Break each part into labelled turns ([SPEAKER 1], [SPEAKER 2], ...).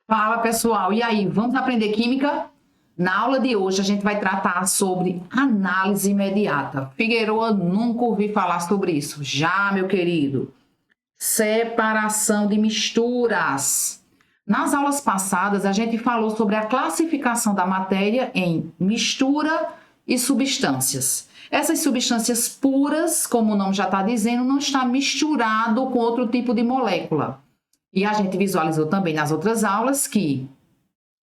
[SPEAKER 1] Fala pessoal, e aí, vamos aprender química? Na aula de hoje a gente vai tratar sobre análise imediata. Figueroa, nunca ouvi falar sobre isso. Já, meu querido. Separação de misturas. Nas aulas passadas a gente falou sobre a classificação da matéria em mistura e substâncias. Essas substâncias puras, como o nome já está dizendo, não está misturado com outro tipo de molécula. E a gente visualizou também nas outras aulas que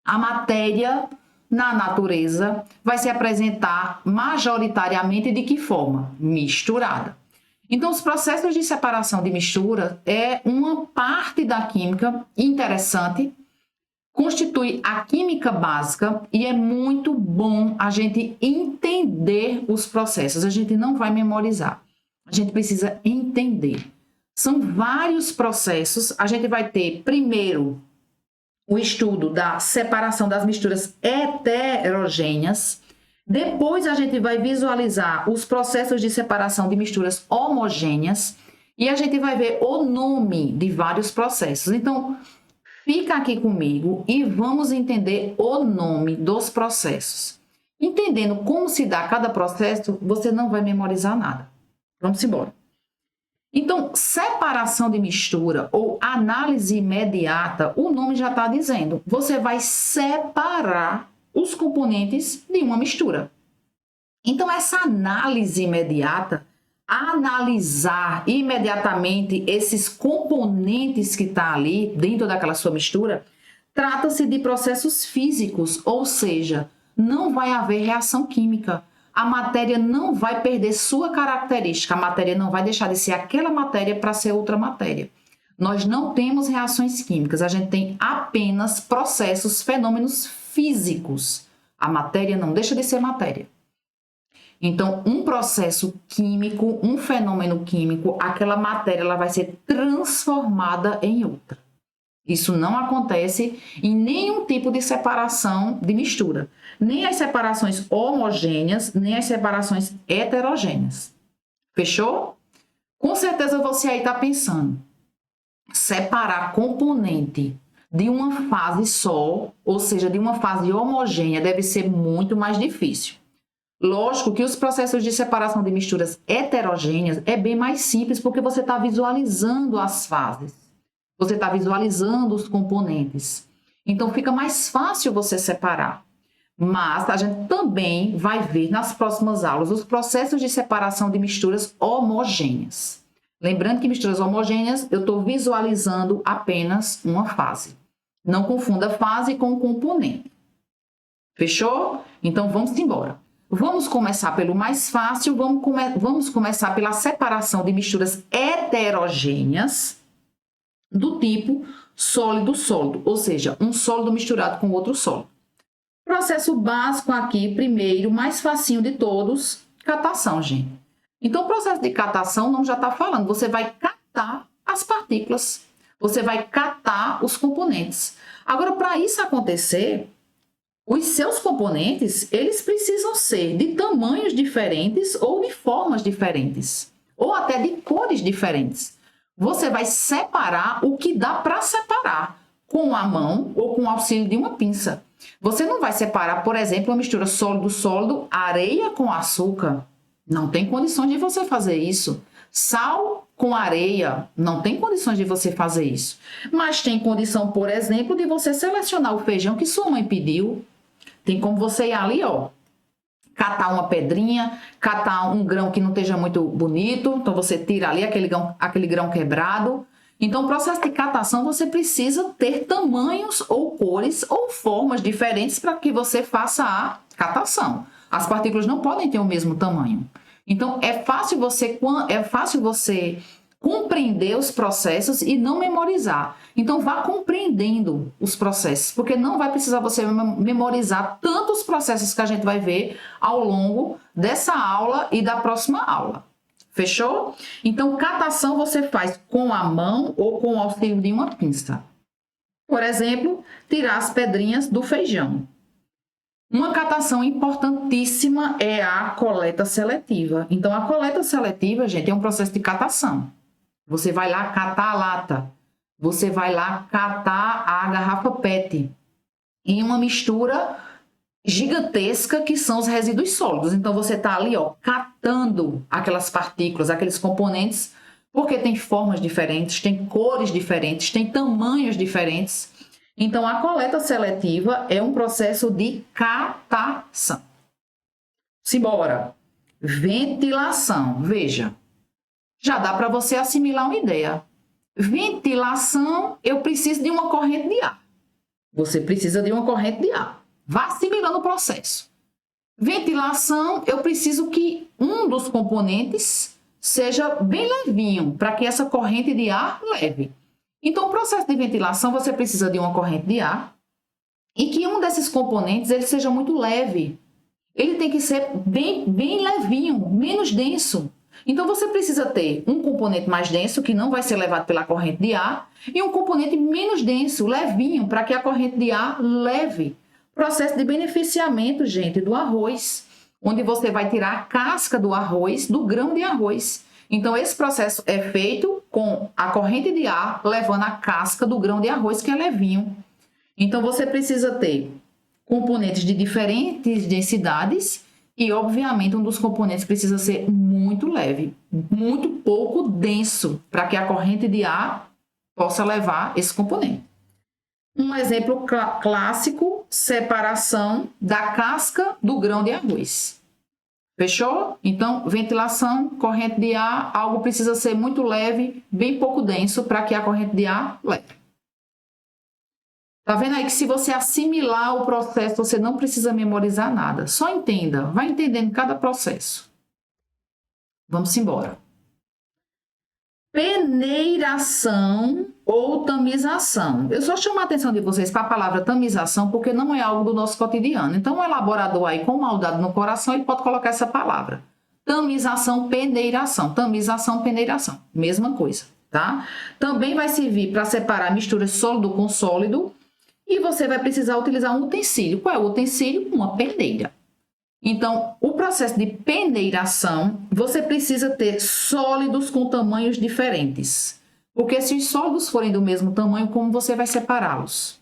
[SPEAKER 1] a matéria na natureza vai se apresentar majoritariamente de que forma? Misturada. Então, os processos de separação de mistura é uma parte da química interessante, constitui a química básica e é muito bom a gente entender os processos. A gente não vai memorizar, a gente precisa entender. São vários processos. A gente vai ter, primeiro, o estudo da separação das misturas heterogêneas. Depois, a gente vai visualizar os processos de separação de misturas homogêneas. E a gente vai ver o nome de vários processos. Então, fica aqui comigo e vamos entender o nome dos processos. Entendendo como se dá cada processo, você não vai memorizar nada. Vamos embora. Então, separação de mistura ou análise imediata, o nome já está dizendo. Você vai separar os componentes de uma mistura. Então, essa análise imediata, analisar imediatamente esses componentes que estão ali dentro daquela sua mistura, trata-se de processos físicos, ou seja, não vai haver reação química. A matéria não vai perder sua característica, a matéria não vai deixar de ser aquela matéria para ser outra matéria. Nós não temos reações químicas, a gente tem apenas processos, fenômenos físicos. A matéria não deixa de ser matéria. Então, um processo químico, um fenômeno químico, aquela matéria ela vai ser transformada em outra. Isso não acontece em nenhum tipo de separação de mistura. Nem as separações homogêneas, nem as separações heterogêneas. Fechou? Com certeza você aí está pensando. Separar componente de uma fase só, ou seja, de uma fase homogênea, deve ser muito mais difícil. Lógico que os processos de separação de misturas heterogêneas é bem mais simples, porque você está visualizando as fases. Você está visualizando os componentes. Então, fica mais fácil você separar. Mas a gente também vai ver nas próximas aulas os processos de separação de misturas homogêneas. Lembrando que misturas homogêneas, eu estou visualizando apenas uma fase. Não confunda fase com componente. Fechou? Então, vamos embora. Vamos começar pelo mais fácil. Vamos começar pela separação de misturas heterogêneas do tipo sólido-sólido, ou seja, um sólido misturado com outro sólido. Processo básico aqui, primeiro, mais facinho de todos, catação, gente. Então, o processo de catação não já está falando, você vai catar as partículas, você vai catar os componentes. Agora, para isso acontecer, os seus componentes, eles precisam ser de tamanhos diferentes ou de formas diferentes, ou até de cores diferentes. Você vai separar o que dá para separar com a mão ou com o auxílio de uma pinça. Você não vai separar, por exemplo, uma mistura sólido-sólido, areia com açúcar. Não tem condições de você fazer isso. Sal com areia, não tem condições de você fazer isso. Mas tem condição, por exemplo, de você selecionar o feijão que sua mãe pediu. Tem como você ir ali, ó, catar uma pedrinha, catar um grão que não esteja muito bonito, então você tira ali aquele grão quebrado. Então, o processo de catação, você precisa ter tamanhos ou cores ou formas diferentes para que você faça a catação. As partículas não podem ter o mesmo tamanho. Então, é fácil você compreender os processos e não memorizar. Então, vá compreendendo os processos, porque não vai precisar você memorizar tantos processos que a gente vai ver ao longo dessa aula e da próxima aula. Fechou? Então, catação você faz com a mão ou com o auxílio de uma pinça. Por exemplo, tirar as pedrinhas do feijão. Uma catação importantíssima é a coleta seletiva. Então, a coleta seletiva, gente, é um processo de catação. Você vai lá catar a lata. você vai lá catar a garrafa PET em uma mistura gigantesca que são os resíduos sólidos. Então, você está ali, ó, catando aquelas partículas, aqueles componentes, porque tem formas diferentes, tem cores diferentes, tem tamanhos diferentes. Então, a coleta seletiva é um processo de catação. Simbora. Ventilação. Veja, já dá para você assimilar uma ideia. Ventilação, eu preciso de uma corrente de ar. Você precisa de uma corrente de ar. Vá assimilando o processo. Ventilação, eu preciso que um dos componentes seja bem levinho, para que essa corrente de ar leve. Então, o processo de ventilação, você precisa de uma corrente de ar e que um desses componentes ele seja muito leve. Ele tem que ser bem levinho, menos denso. Então, você precisa ter um componente mais denso, que não vai ser levado pela corrente de ar, e um componente menos denso, levinho, para que a corrente de ar leve. Processo de beneficiamento, gente, do arroz, onde você vai tirar a casca do arroz, do grão de arroz. Então, esse processo é feito com a corrente de ar levando a casca do grão de arroz, que é levinho. Então, você precisa ter componentes de diferentes densidades e, obviamente, um dos componentes precisa ser muito leve, muito pouco denso, para que a corrente de ar possa levar esse componente. Um exemplo clássico, separação da casca do grão de arroz. Fechou? Então, ventilação, corrente de ar, algo precisa ser muito leve, bem pouco denso, para que a corrente de ar leve. Tá vendo aí que se você assimilar o processo, você não precisa memorizar nada. Só entenda, vai entendendo cada processo. Vamos embora. Peneiração ou tamização. Eu só chamo a atenção de vocês para a palavra tamização, porque não é algo do nosso cotidiano. Então, o elaborador aí, com maldade no coração, ele pode colocar essa palavra. Tamização, peneiração. Tamização, peneiração. Mesma coisa, tá? Também vai servir para separar mistura sólido com sólido. E você vai precisar utilizar um utensílio. Qual é o utensílio? Uma peneira. Então, o processo de peneiração, você precisa ter sólidos com tamanhos diferentes. Porque se os sólidos forem do mesmo tamanho, como você vai separá-los?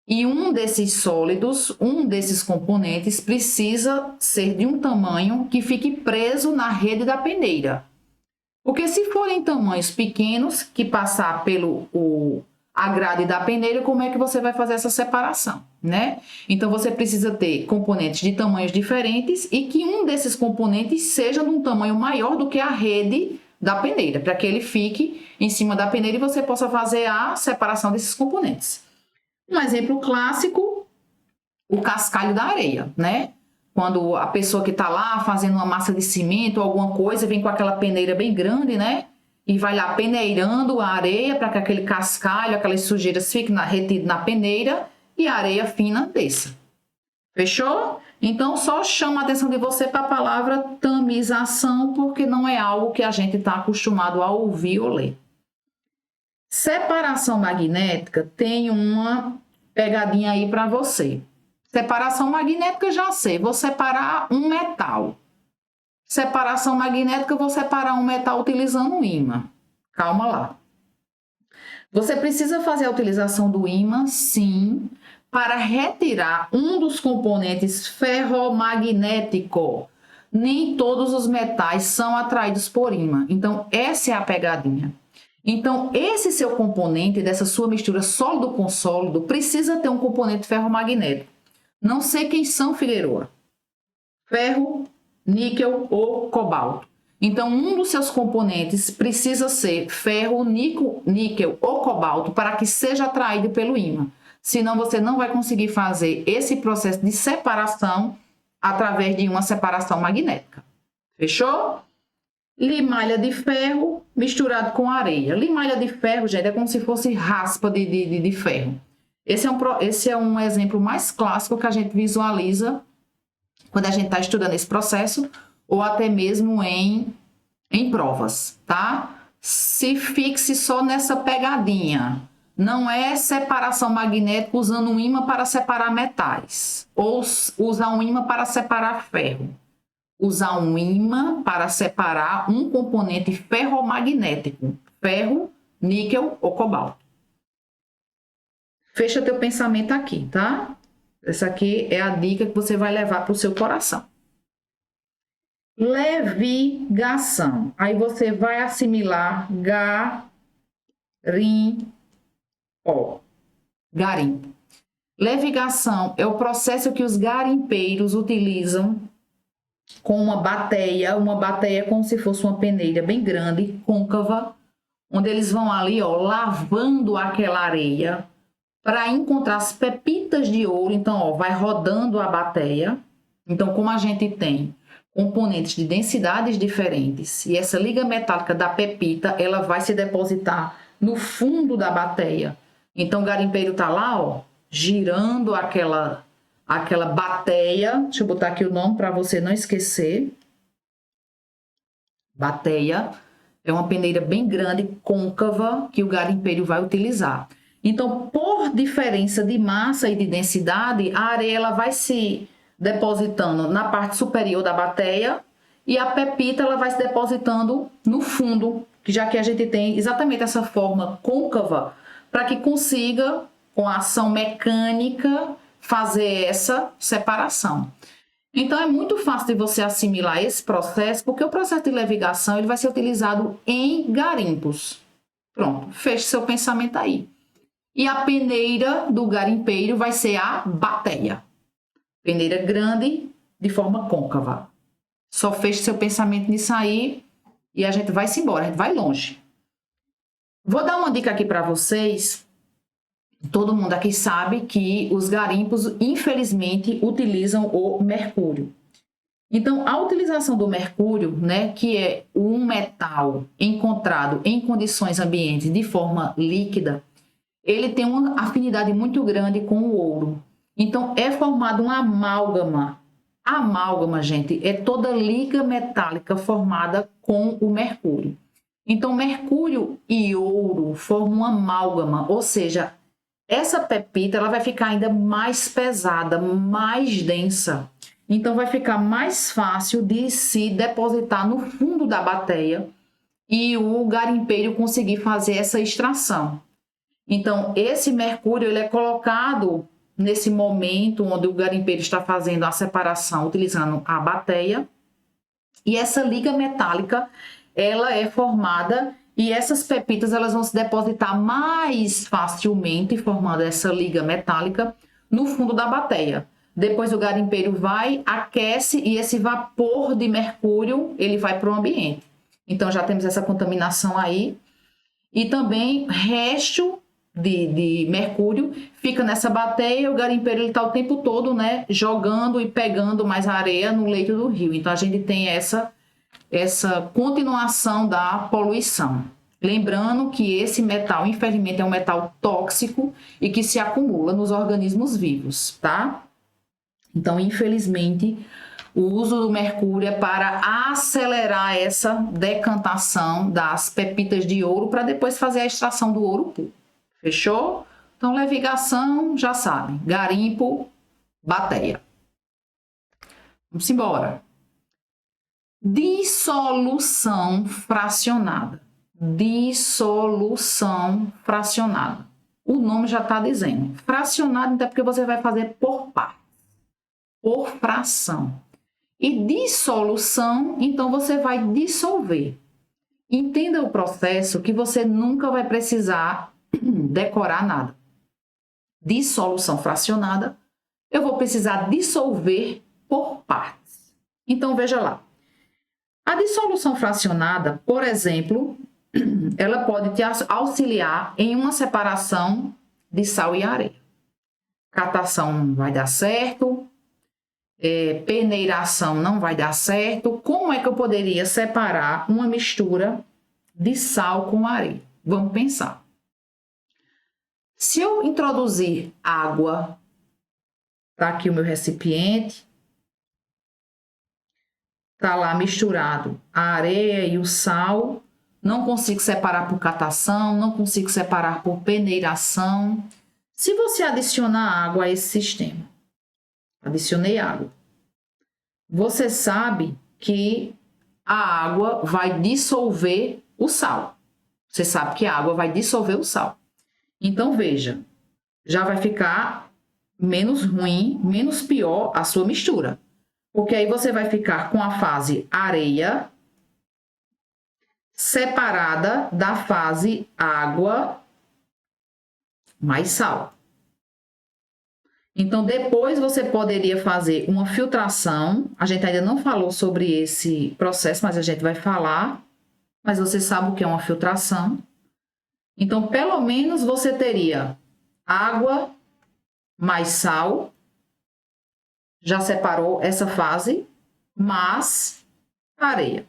[SPEAKER 1] E um desses sólidos, um desses componentes, precisa ser de um tamanho que fique preso na rede da peneira. Porque se forem tamanhos pequenos, que passar pelo a grade da peneira, como é que você vai fazer essa separação, né? Então, você precisa ter componentes de tamanhos diferentes e que um desses componentes seja de um tamanho maior do que a rede da peneira, para que ele fique em cima da peneira e você possa fazer a separação desses componentes. Um exemplo clássico, o cascalho da areia, né? Quando a pessoa que está lá fazendo uma massa de cimento ou alguma coisa, vem com aquela peneira bem grande, né? E vai lá peneirando a areia para que aquele cascalho, aquelas sujeiras fiquem retidas na peneira e a areia fina desça. Fechou? Então, só chama a atenção de você para a palavra tamização, porque não é algo que a gente está acostumado a ouvir ou ler. Separação magnética tem uma pegadinha aí para você. Separação magnética, já sei, vou separar um metal. Separação magnética, eu vou separar um metal utilizando um ímã. Calma lá. Você precisa fazer a utilização do ímã, sim, para retirar um dos componentes ferromagnético. Nem todos os metais são atraídos por ímã. Então, essa é a pegadinha. Então, esse seu componente, dessa sua mistura sólido com sólido, precisa ter um componente ferromagnético. Não sei quem são, Figueroa. Ferro, níquel ou cobalto. Então, um dos seus componentes precisa ser ferro, níquel ou cobalto para que seja atraído pelo ímã. Senão, você não vai conseguir fazer esse processo de separação através de uma separação magnética. Fechou? Limalha de ferro misturado com areia. Limalha de ferro, gente, é como se fosse raspa de ferro. Esse é um exemplo mais clássico que a gente visualiza quando a gente está estudando esse processo, ou até mesmo em provas, tá? Se fixe só nessa pegadinha. Não é separação magnética usando um ímã para separar metais, ou usar um ímã para separar ferro. Usar um ímã para separar um componente ferromagnético, ferro, níquel ou cobalto. Fecha teu pensamento aqui, tá? Essa aqui é a dica que você vai levar para o seu coração. Levigação. Aí você vai assimilar garimpo. Levigação é o processo que os garimpeiros utilizam com uma bateia como se fosse uma peneira bem grande, côncava, onde eles vão ali, ó, lavando aquela areia para encontrar as pepitas de ouro. Então, ó, vai rodando a bateia. Então, como a gente tem componentes de densidades diferentes e essa liga metálica da pepita, ela vai se depositar no fundo da bateia. Então, o garimpeiro tá lá, ó, girando aquela bateia. Deixa eu botar aqui o nome para você não esquecer. Bateia é uma peneira bem grande, côncava, que o garimpeiro vai utilizar. Então, por diferença de massa e de densidade, a areia ela vai se depositando na parte superior da bateia e a pepita ela vai se depositando no fundo, já que a gente tem exatamente essa forma côncava para que consiga, com a ação mecânica, fazer essa separação. Então, é muito fácil de você assimilar esse processo, porque o processo de levigação ele vai ser utilizado em garimpos. Pronto, feche seu pensamento aí. E a peneira do garimpeiro vai ser a bateia. Peneira grande, de forma côncava. Só feche seu pensamento nisso aí e a gente vai-se embora, a gente vai longe. Vou dar uma dica aqui para vocês. Todo mundo aqui sabe que os garimpos, infelizmente, utilizam o mercúrio. Então, a utilização do mercúrio, né, que é um metal encontrado em condições ambientes de forma líquida, ele tem uma afinidade muito grande com o ouro. Então, é formado uma amálgama. A amálgama, gente, é toda liga metálica formada com o mercúrio. Então, mercúrio e ouro formam uma amálgama, ou seja, essa pepita ela vai ficar ainda mais pesada, mais densa. Então, vai ficar mais fácil de se depositar no fundo da bateia e o garimpeiro conseguir fazer essa extração. Então, esse mercúrio ele é colocado nesse momento onde o garimpeiro está fazendo a separação, utilizando a bateia. E essa liga metálica, ela é formada e essas pepitas elas vão se depositar mais facilmente, formando essa liga metálica no fundo da bateia. Depois o garimpeiro vai, aquece e esse vapor de mercúrio ele vai para o ambiente. Então, já temos essa contaminação aí. E também resto de mercúrio fica nessa bateia, o garimpeiro está o tempo todo, né, jogando e pegando mais areia no leito do rio. Então, a gente tem essa continuação da poluição. Lembrando que esse metal, infelizmente, é um metal tóxico e que se acumula nos organismos vivos, tá? Então, infelizmente, o uso do mercúrio é para acelerar essa decantação das pepitas de ouro para depois fazer a extração do ouro puro. Fechou? Então, levigação, já sabe. Garimpo, bateia. Vamos embora. Dissolução fracionada. Dissolução fracionada. O nome já está dizendo. Fracionado, então é porque você vai fazer por partes. Por fração. E dissolução, então você vai dissolver. Entenda o processo que você nunca vai precisar decorar nada. Dissolução fracionada, eu vou precisar dissolver por partes. Então, veja lá. A dissolução fracionada, por exemplo, ela pode te auxiliar em uma separação de sal e areia. Catação não vai dar certo, peneiração não vai dar certo. Como é que eu poderia separar uma mistura de sal com areia? Vamos pensar. Se eu introduzir água, tá aqui o meu recipiente, tá lá misturado a areia e o sal, não consigo separar por catação, não consigo separar por peneiração. Se você adicionar água a esse sistema, adicionei água, você sabe que a água vai dissolver o sal. Você sabe que a água vai dissolver o sal. Então, veja, já vai ficar menos ruim, menos pior a sua mistura. Porque aí você vai ficar com a fase areia separada da fase água mais sal. Então, depois você poderia fazer uma filtração. A gente ainda não falou sobre esse processo, mas a gente vai falar. Mas você sabe o que é uma filtração. Então, pelo menos você teria água mais sal. Já separou essa fase, mas areia.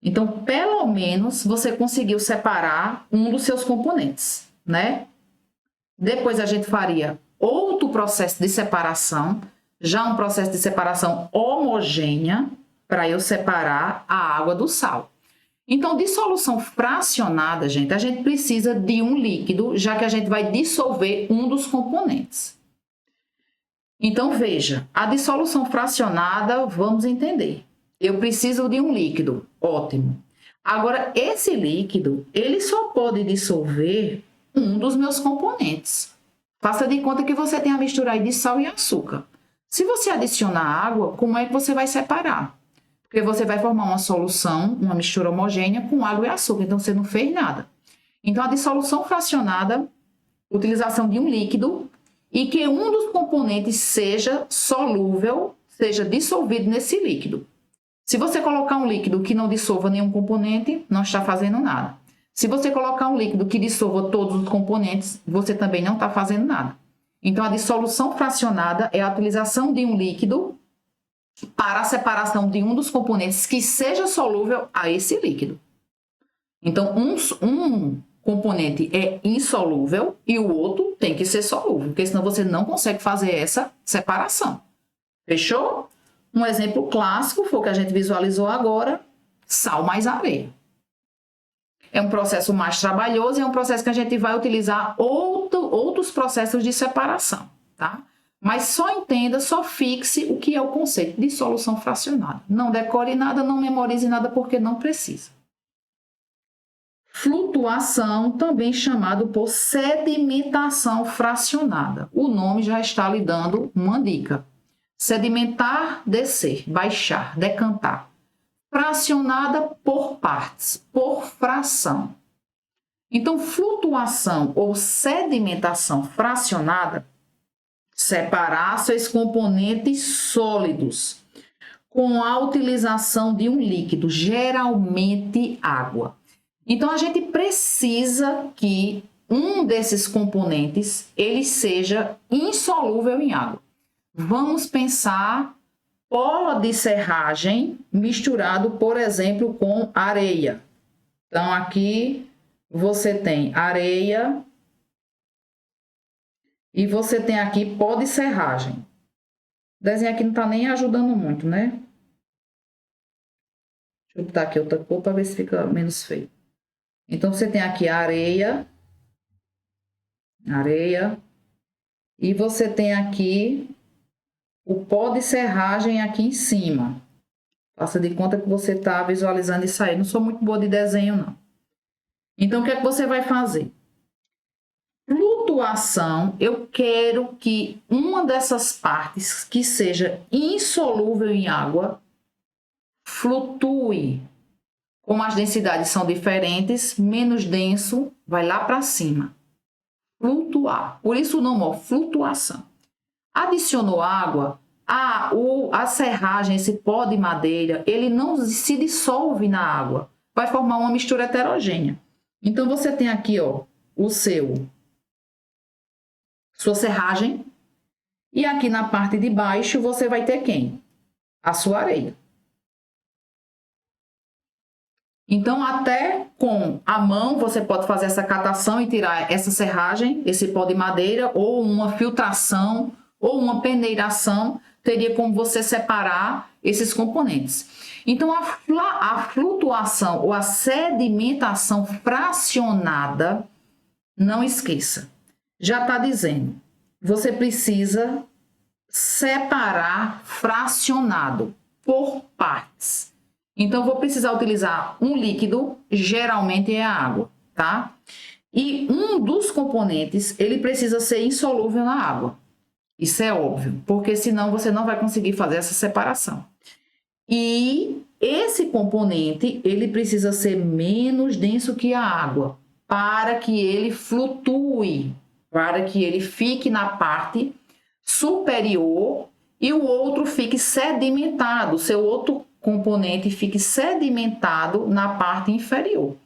[SPEAKER 1] Então, pelo menos você conseguiu separar um dos seus componentes, né? Depois a gente faria outro processo de separação, já um processo de separação homogênea, para eu separar a água do sal. Então, dissolução fracionada, gente, a gente precisa de um líquido, já que a gente vai dissolver um dos componentes. Então, veja, a dissolução fracionada, vamos entender. Eu preciso de um líquido, ótimo. Agora, esse líquido, ele só pode dissolver um dos meus componentes. Faça de conta que você tem a mistura aí de sal e açúcar. Se você adicionar água, como é que você vai separar? Porque você vai formar uma solução, uma mistura homogênea com água e açúcar, então você não fez nada. Então, a dissolução fracionada, utilização de um líquido e que um dos componentes seja solúvel, seja dissolvido nesse líquido. Se você colocar um líquido que não dissolva nenhum componente, não está fazendo nada. Se você colocar um líquido que dissolva todos os componentes, você também não está fazendo nada. Então, a dissolução fracionada é a utilização de um líquido para a separação de um dos componentes que seja solúvel a esse líquido. Então, um componente é insolúvel e o outro tem que ser solúvel, porque senão você não consegue fazer essa separação. Fechou? Um exemplo clássico foi o que a gente visualizou agora, sal mais areia. É um processo mais trabalhoso e é um processo que a gente vai utilizar outros processos de separação, tá? Mas só entenda, só fixe o que é o conceito de dissolução fracionada. Não decore nada, não memorize nada, porque não precisa. Flutuação, também chamado por sedimentação fracionada. O nome já está lhe dando uma dica. Sedimentar, descer, baixar, decantar. Fracionada por partes, por fração. Então, flutuação ou sedimentação fracionada, separar seus componentes sólidos com a utilização de um líquido, geralmente água. Então, a gente precisa que um desses componentes ele seja insolúvel em água. Vamos pensar pó de serragem misturado, por exemplo, com areia. Então, aqui você tem areia e você tem aqui pó de serragem. O desenho aqui não está nem ajudando muito, né? Deixa eu botar aqui outra cor para ver se fica menos feio. Então, você tem aqui areia, e você tem aqui o pó de serragem aqui em cima. Faça de conta que você está visualizando isso aí. Não sou muito boa de desenho, não. Então, o que é que você vai fazer? Flutuação, eu quero que uma dessas partes que seja insolúvel em água flutue. Como as densidades são diferentes, menos denso vai lá para cima. Flutuar. Por isso o nome é flutuação. Adicionou água, a serragem, esse pó de madeira, ele não se dissolve na água. Vai formar uma mistura heterogênea. Então, você tem aqui, ó, sua serragem. E aqui na parte de baixo, você vai ter quem? A sua areia. Então, até com a mão, você pode fazer essa catação e tirar essa serragem, esse pó de madeira, ou uma filtração, ou uma peneiração, teria como você separar esses componentes. Então, a flutuação ou a sedimentação fracionada, não esqueça, já está dizendo, você precisa separar fracionado por partes. Então, vou precisar utilizar um líquido, geralmente é a água, tá? E um dos componentes, ele precisa ser insolúvel na água. Isso é óbvio, porque senão você não vai conseguir fazer essa separação. E esse componente, ele precisa ser menos denso que a água, para que ele flutue, para que ele fique na parte superior e o outro fique sedimentado, o seu outro componente fique sedimentado na parte inferior.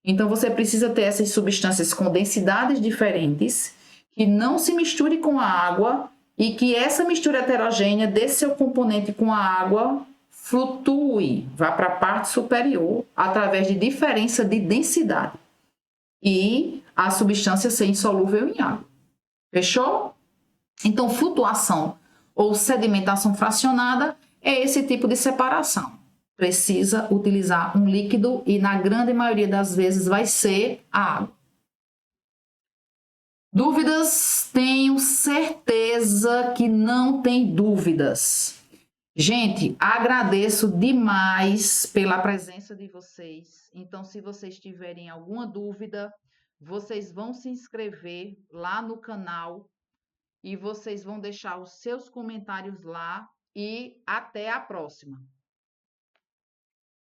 [SPEAKER 1] Então, você precisa ter essas substâncias com densidades diferentes, que não se misture com a água e que essa mistura heterogênea desse seu componente com a água flutue, vá para a parte superior através de diferença de densidade e a substância ser insolúvel em água. Fechou? Então, flutuação ou sedimentação fracionada é esse tipo de separação. Precisa utilizar um líquido e, na grande maioria das vezes, vai ser a água. Dúvidas? Tenho certeza que não tem dúvidas. Gente, agradeço demais pela presença de vocês. Então, se vocês tiverem alguma dúvida, vocês vão se inscrever lá no canal e vocês vão deixar os seus comentários lá e até a próxima.